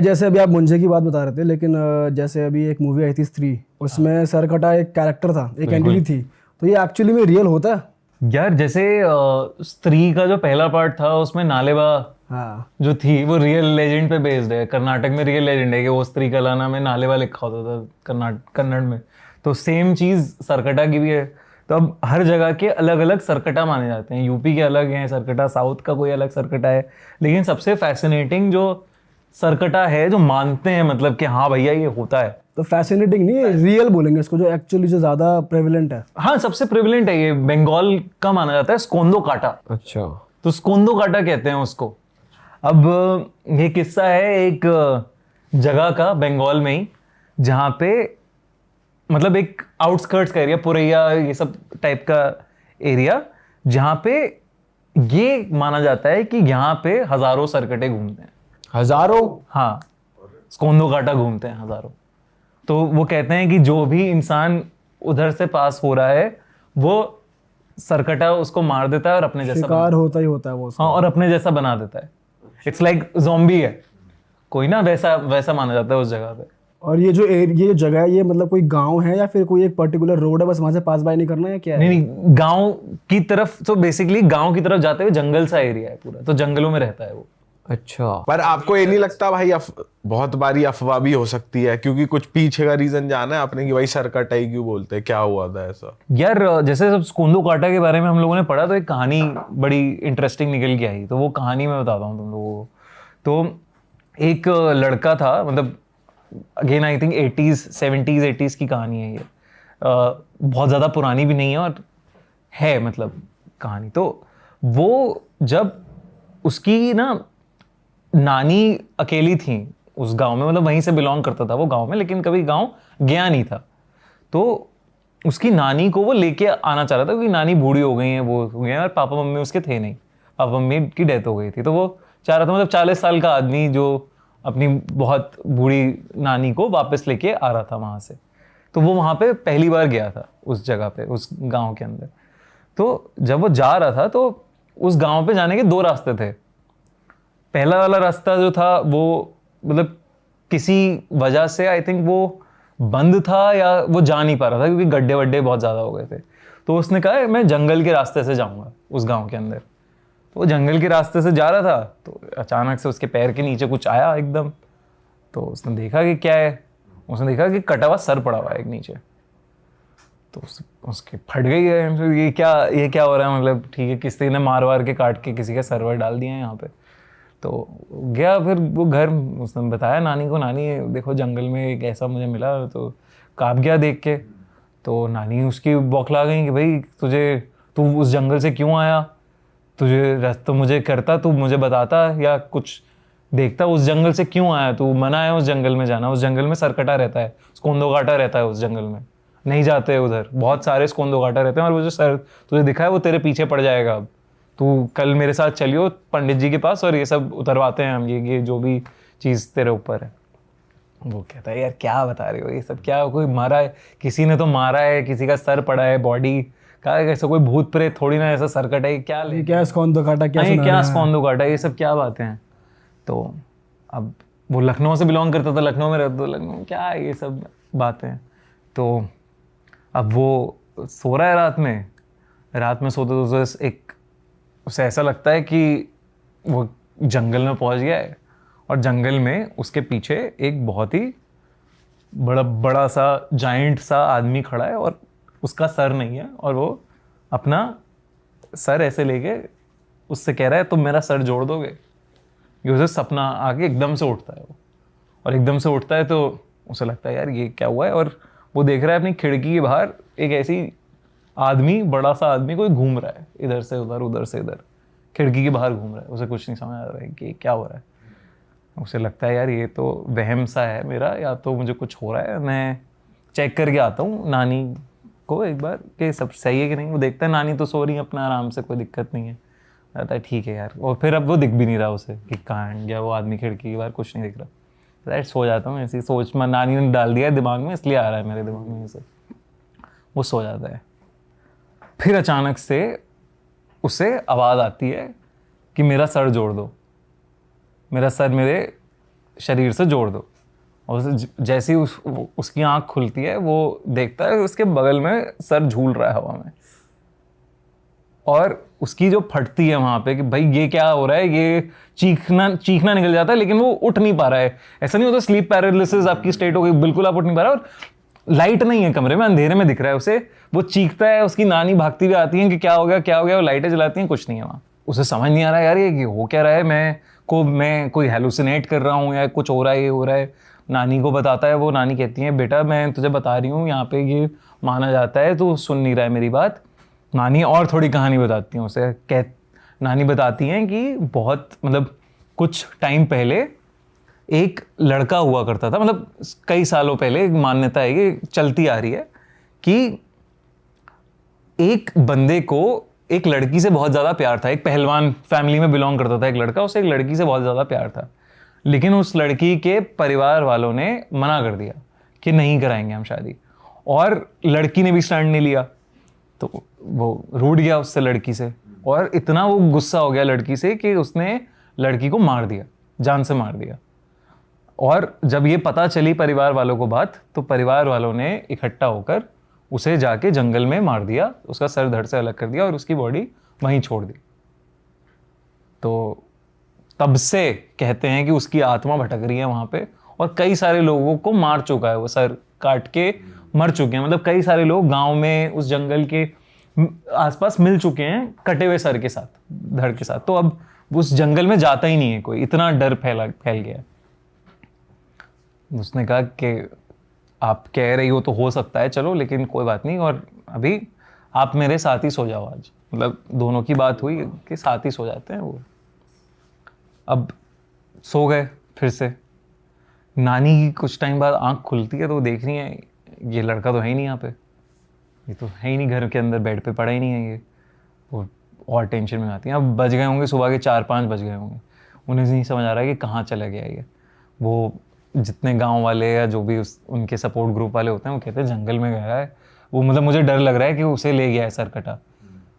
जैसे अभी आप मुंजे की बात बता रहे थे, लेकिन जैसे अभी एक मूवी आई थी स्त्री, उसमें सरकटा एक कैरेक्टर था, एक एंटिटी थी, तो ये एक्चुअली में रियल होता है? यार जैसे स्त्री का जो पहला पार्ट था उसमें नालेबा हाँ। जो थी वो रियल लेजेंड पे बेस्ड है। कर्नाटक में रियल लेजेंड है कि वो स्त्री कलाना में नालेबा लिखा होता था कन्नड़ में। तो सेम चीज सरकटा की भी है। तो अब हर जगह के अलग अलग सरकटा माने जाते हैं। यूपी के अलग हैं सरकटा, साउथ का कोई अलग सरकटा है। लेकिन सबसे फैसिनेटिंग जो सरकटा है जो मानते हैं मतलब कि हाँ भैया ये होता है। तो फैसिनेटिंग नहीं है, रियल बोलेंगे इसको, जो एक्चुअली जो ज्यादा प्रेवलेंट है। हाँ सबसे प्रिविलेंट है ये। बंगाल का माना जाता है स्कोंदो काटा। अच्छा। तो स्कोंदो काटा कहते हैं उसको। अब ये किस्सा है एक जगह का बंगाल में ही, जहाँ पे मतलब एक आउटस्कर्ट्स का एरिया, पुरैया ये सब टाइप का एरिया, जहाँ पे ये माना जाता है कि यहाँ पे हजारों सरकटे घूमते हैं। हजारों? हाँ, स्कोंदो काटा घूमते हैं हजारों। तो वो कहते हैं कि जो भी इंसान उधर से पास हो रहा है वो सरकटा उसको मार देता है और अपने जैसा शिकार होता ही होता है वो उसका। हाँ, और अपने जैसा बना देता है। इट्स लाइक ज़ॉम्बी है कोई ना, वैसा वैसा माना जाता है उस जगह पे। और ये जो जगह है, ये मतलब कोई गांव है या फिर कोई एक पर्टिकुलर रोड है, बस वहां से पास बाय नहीं करना है, क्या है? नहीं नहीं, गांव की तरफ, तो बेसिकली गांव की तरफ जाते हुए जंगल सा एरिया है पूरा, तो जंगलों में रहता है वो। अच्छा। पर आपको ये नहीं लगता भाई बहुत बारी अफवाह भी हो सकती है, क्योंकि कुछ पीछे का रीजन जाना है आपने कि भाई सरकटा ही क्यों बोलते हैं, क्या हुआ था ऐसा? यार जैसे सब स्कोंदो काटा के बारे में हम लोगों ने पढ़ा तो एक कहानी बड़ी इंटरेस्टिंग निकल के आई। तो वो कहानी मैं बताता हूँ तुम लोगों को। तो एक लड़का था, मतलब again I think 70s 80s की कहानी है ये। बहुत ज़्यादा पुरानी भी नहीं है और है मतलब कहानी। तो वो जब उसकी ना नानी अकेली थी उस गांव में, मतलब वहीं से बिलोंग करता था वो गांव में, लेकिन कभी गांव गया नहीं था। तो उसकी नानी को वो लेके आना चाह रहा था क्योंकि नानी बूढ़ी हो गई है, वो हो गए हैं, और पापा मम्मी उसके थे नहीं, पापा मम्मी की डेथ हो गई थी। तो वो चाह रहा था, मतलब 40 साल का आदमी जो अपनी बहुत बूढ़ी नानी को वापस लेके आ रहा था वहाँ से। तो वो वहाँ पे पहली बार गया था उस जगह पे, उस गाँव के अंदर। तो जब वो जा रहा था तो उस गाँव पे जाने के दो रास्ते थे। पहला वाला रास्ता जो था वो मतलब किसी वजह से आई थिंक वो बंद था या वो जा नहीं पा रहा था क्योंकि गड्ढे वड्ढे बहुत ज़्यादा हो गए थे। तो उसने कहा मैं जंगल के रास्ते से जाऊंगा उस गांव के अंदर। तो वो जंगल के रास्ते से जा रहा था तो अचानक से उसके पैर के नीचे कुछ आया एकदम। तो उसने देखा कि क्या है, उसने देखा कि कटा हुआ सर पड़ा हुआ है एक नीचे। तो उसके फट गई है, ये क्या हो रहा है, मतलब ठीक है किसी ने मार वार के काट के किसी का सर्वर डाल दिया है यहाँ पे। तो गया फिर वो घर, उसने बताया नानी को, नानी देखो जंगल में एक ऐसा मुझे मिला। तो काँप गया देख के। तो नानी उसकी बौखला गई कि भाई तू उस जंगल से क्यों आया, तुझे रास्ता मुझे करता, तू मुझे बताता या कुछ देखता, उस जंगल से क्यों आया, तू मना है उस जंगल में जाना, उस जंगल में सरकटा रहता है, स्कोंदो काटा रहता है उस जंगल में, नहीं जाते उधर, बहुत सारे स्कोंदो काटा रहते हैं और वो जो सर तुझे दिखा है वो तेरे पीछे पड़ जाएगा। अब तू कल मेरे साथ चलियो पंडित जी के पास और ये सब उतरवाते हैं हम, ये जो भी चीज़ तेरे ऊपर है। वो कहता है यार क्या बता रहे हो ये सब, क्या कोई मारा है, किसी ने तो मारा है, किसी का सर पड़ा है बॉडी का, ऐसा कोई भूत प्रेत थोड़ी ना, ऐसा सरकट है क्या ले, क्या स्कॉन काटा, क्या सुना क्या रहे हैं? स्कॉन दो काटा, ये सब क्या बातें हैं। तो अब वो लखनऊ से बिलोंग करता था, लखनऊ में रहता था, लखनऊ में क्या है ये सब बातें। तो अब वो सो रहा है रात में सोते सोते एक उसे ऐसा लगता है कि वो जंगल में पहुंच गया है और जंगल में उसके पीछे एक बहुत ही बड़ा सा जाइंट सा आदमी खड़ा है और उसका सर नहीं है, और वो अपना सर ऐसे लेके उससे कह रहा है तुम मेरा सर जोड़ दोगे। ये उसे सपना आके एकदम से उठता है वो, और एकदम से उठता है तो उसे लगता है यार ये क्या हुआ है, और वो देख रहा है अपनी खिड़की के बाहर एक ऐसी आदमी, बड़ा सा आदमी कोई घूम रहा है इधर से उधर से इधर, खिड़की के बाहर घूम रहा है। उसे कुछ नहीं समझ आ रहा है कि क्या हो रहा है। उसे लगता है यार ये तो वहम सा है मेरा, या तो मुझे कुछ हो रहा है, मैं चेक करके आता हूँ नानी को एक बार कि सब सही है कि नहीं। वो देखता है नानी तो सो रही है अपना आराम से, कोई दिक्कत नहीं है। कहता है ठीक है यार, और फिर अब वो दिख भी नहीं रहा उसे कि कहाँ गया वो आदमी, खिड़की के बाहर कुछ नहीं दिख रहा। यार सो जाता हूँ, ऐसी सोच में नानी ने डाल दिया है दिमाग में, इसलिए आ रहा है मेरे दिमाग में ये सब। वो सो जाता है। फिर अचानक से उसे आवाज़ आती है कि मेरा सर जोड़ दो, मेरा सर मेरे शरीर से जोड़ दो। और जैसे ही उसकी आंख खुलती है वो देखता है उसके बगल में सर झूल रहा है हवा में, और उसकी जो फटती है वहां पे कि भाई ये क्या हो रहा है, ये चीखना निकल जाता है, लेकिन वो उठ नहीं पा रहा है। ऐसा नहीं होता स्लीप पैरालिसिस आपकी स्टेट हो गई, बिल्कुल आप उठ नहीं पा रहे, और लाइट नहीं है कमरे में, अंधेरे में दिख रहा है उसे, वो चीखता है, उसकी नानी भागती हुई आती है कि क्या हो गया क्या हो गया, वो लाइटें जलाती हैं, कुछ नहीं है वहाँ। उसे समझ नहीं आ रहा है यार ये हो क्या रहा है, मैं कोई हेलुसिनेट कर रहा हूँ या कुछ हो रहा है, ये हो रहा है। नानी को बताता है, वो नानी कहती है बेटा मैं तुझे बता रही हूँ यहाँ पे ये माना जाता है, तो सुन नहीं रहा है मेरी बात। नानी और थोड़ी कहानी बताती हैं उसे, नानी बताती हैं कि बहुत मतलब कुछ टाइम पहले एक लड़का हुआ करता था, मतलब कई सालों पहले एक मान्यता है ये चलती आ रही है कि एक बंदे को एक लड़की से बहुत ज़्यादा प्यार था। एक पहलवान फैमिली में बिलोंग करता था एक लड़का, उसे एक लड़की से बहुत ज़्यादा प्यार था, लेकिन उस लड़की के परिवार वालों ने मना कर दिया कि नहीं कराएंगे हम शादी, और लड़की ने भी स्टैंड नहीं लिया, तो वो रूठ गया उससे, लड़की से, और इतना वो गुस्सा हो गया लड़की से कि उसने लड़की को मार दिया, जान से मार दिया। और जब ये पता चली परिवार वालों को बात, तो परिवार वालों ने इकट्ठा होकर उसे जाके जंगल में मार दिया, उसका सर धड़ से अलग कर दिया और उसकी बॉडी वहीं छोड़ दी। तो तब से कहते हैं कि उसकी आत्मा भटक रही है वहाँ पे, और कई सारे लोगों को मार चुका है, वो सर काट के मर चुके हैं। मतलब कई सारे लोग गांव में उस जंगल के आसपास मिल चुके हैं कटे हुए सर के साथ, धड़ के साथ। तो अब उस जंगल में जाता ही नहीं है कोई, इतना डर फैल गया। उसने कहा कि आप कह रही हो तो हो सकता है, चलो, लेकिन कोई बात नहीं, और अभी आप मेरे साथ ही सो जाओ आज। मतलब दोनों की बात हुई कि साथ ही सो जाते हैं वो। अब सो गए फिर से। नानी की कुछ टाइम बाद आंख खुलती है तो वो देख रही है ये लड़का तो है ही नहीं यहाँ पे, ये तो है ही नहीं घर के अंदर, बेड पे पड़ा ही नहीं है ये। वो और टेंशन में आती हैं। अब बज गए होंगे सुबह के 4-5 बज गए होंगे, उन्हें नहीं समझ आ रहा है कि कहाँ चला गया ये। वो जितने गांव वाले या जो भी उनके सपोर्ट ग्रुप वाले होते हैं वो कहते हैं जंगल में गया है वो, मतलब मुझे डर लग रहा है कि उसे ले गया है सरकटा,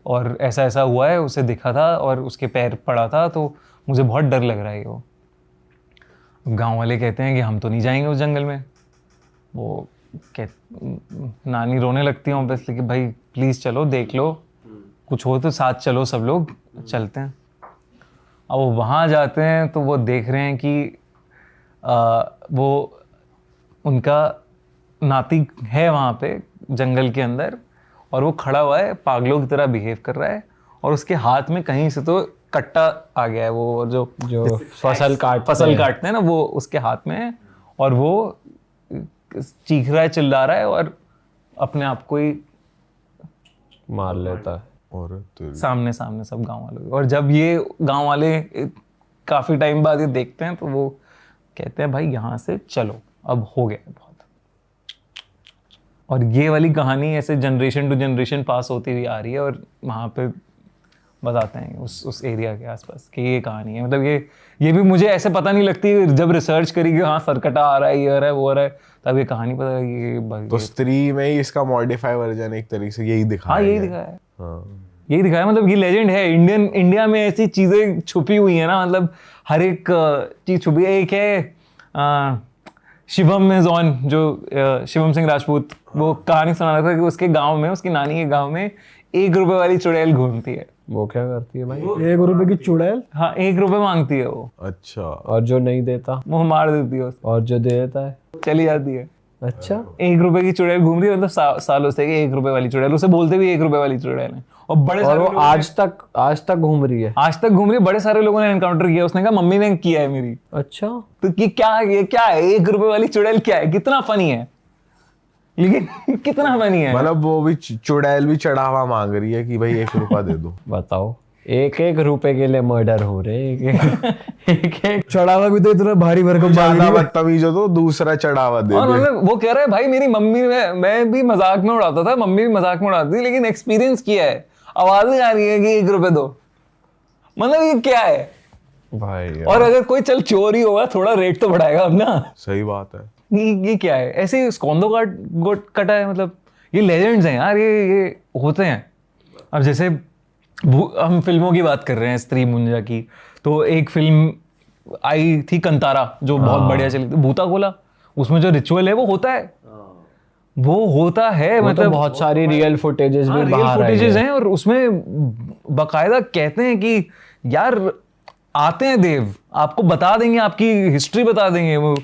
और ऐसा ऐसा हुआ है, उसे दिखा था और उसके पैर पड़ा था, तो मुझे बहुत डर लग रहा है वो। गांव वाले कहते हैं कि हम तो नहीं जाएंगे उस जंगल में। वो नानी रोने लगती है ऑब्वियसली कि भाई प्लीज़ चलो, देख लो, कुछ हो तो साथ चलो, सब लोग चलते हैं। अब वो वहाँ जाते हैं तो वो देख रहे हैं कि वो उनका नाती है वहाँ पे जंगल के अंदर, और वो खड़ा हुआ है, पागलों की तरह बिहेव कर रहा है, और उसके हाथ में कहीं से तो कट्टा आ गया है, वो जो फसल काटते हैं ना, वो उसके हाथ में है, और वो चीख रहा है, चिल्ला रहा है, और अपने आप को ही मार लेता है। और सामने सब गांव वालों। और जब ये गांव वाले काफी टाइम बाद ये देखते हैं तो वो कहते हैं भाई यहाँ से चलो, अब हो गया बहुत। और ये वाली कहानी ऐसे जनरेशन टू जनरेशन पास होती हुई आ रही है, और वहाँ पे बताते हैं उस एरिया के आसपास कि ये कहानी है। मतलब ये भी मुझे ऐसे पता नहीं लगती, जब रिसर्च करी कि हाँ सरकटा आ रहा है, ये आ रहा है, वो आ रहा है, तब ये कहानी पता लगी। तो स्त्री में ही इसका मॉडिफाई वर्जन एक तरीके से यही दिखाया हाँ, यही दिखाया है। यही दिखाया, मतलब ये लेजेंड है। इंडिया में ऐसी चीजें छुपी हुई है ना, मतलब हर एक चीज छुपी है। एक है शिवम में जॉन, जो शिवम सिंह राजपूत, वो कहानी सुना रहा था कि उसके गांव में, उसकी नानी के गांव में 1 रुपए वाली चुड़ैल घूमती है। वो क्या करती है भाई? 1 रुपए की चुड़ैल? हाँ, 1 रुपए मांगती है वो। अच्छा। और जो नहीं देता वो मार देती है उसको। और जो दे देता है चली जाती है। अच्छा, 1 रुपए की चुड़ैल घूम रही है, मतलब सालों से 1 रुपए वाली चुड़ैल, उसे बोलते भी 1 रुपए वाली चुड़ैल है। और बड़े और वो आज तक घूम रही है। आज तक घूम रही है। बड़े सारे लोगों ने एनकाउंटर किया। उसने कहा मम्मी ने किया है मेरी। अच्छा, तो ये क्या है 1 रुपए वाली चुड़ैल क्या है? कितना फनी है, लेकिन कितना फनी है। मतलब वो भी चुड़ैल भी चढ़ावा मांग रही है कि भाई 1 रुपया दे दो। बताओ, 1-1 रुपए के लिए मर्डर हो रहे हैं। एक चढ़ावा भी तो इतना भारी भरकम ज्यादा बदतमीज हो तो दूसरा चढ़ावा दे और दे। मतलब वो कह रहा है भाई मेरी मम्मी, मैं भी मजाक में उड़ाता था, मम्मी भी मजाक में उड़ाती थी, लेकिन एक्सपीरियंस किया है, आवाजें आ रही है कि 1 रुपए दो। मतलब ये क्या है भाई यार। और अगर कोई चल चोर ही होगा, थोड़ा रेट तो बढ़ाएगा अब ना। सही बात है। ये क्या है? ऐसे स्कॉन्दो कटा है। मतलब ये लेजेंड्स हैं यार, ये होते हैं। अब जैसे हम फिल्मों की बात कर रहे हैं, स्त्री मुंजा की, तो एक फिल्म आई थी कंतारा जो बहुत बढ़िया चली थी, भूता कोला, उसमें जो रिचुअल है वो होता है, वो होता है, मतलब मतलब बहुत सारी रियल फुटेजेस भी रियल बाहर आई फुटेजेस है। हैं और उसमें बकायदा कहते हैं कि यार आते हैं देव, आपको बता देंगे, आपकी हिस्ट्री बता देंगे। वो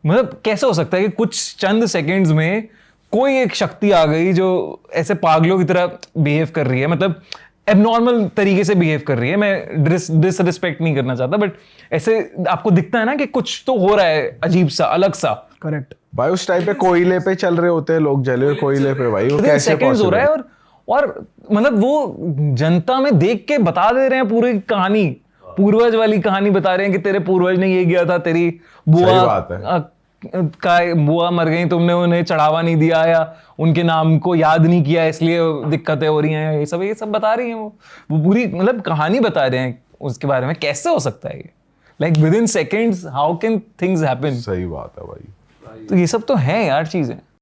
मतलब कैसे हो सकता है कि कुछ चंद सेकंड्स में कोई एक शक्ति आ गई जो ऐसे पागलों की तरह बिहेव कर रही है, मतलब एबनॉर्मल तरीके से बिहेव कर रही है। मैं डिसरिस्पेक्ट नहीं करना चाहता, बट ऐसे आपको दिखता है ना कि कुछ तो हो रहा है अजीब सा, अलग सा। करेक्ट। भाई उस टाइम पे कोयले पे चल रहे होते हैं लोग, जले हुए कोयले पे, भाई वो कैसे सेकंड्स हो possible? रहा है और मतलब वो जनता में देख के बता दे रहे हैं पूरी कहानी, पूर्वज वाली कहानी बता रहे हैं कि तेरे पूर्वज ने ये किया था, तेरी बुआ बात है। का बुआ मर गई, तुमने उन्हें चढ़ावा नहीं दिया या उनके नाम को याद नहीं किया, इसलिए दिक्कतें हो रही हैं, ये सब बता रही हैं। वो पूरी मतलब कहानी बता रहे हैं उसके बारे में। कैसे हो सकता है ये? Like with in seconds how can things happen? सही बात है भाई। तो ये सब तो है यार चीजें।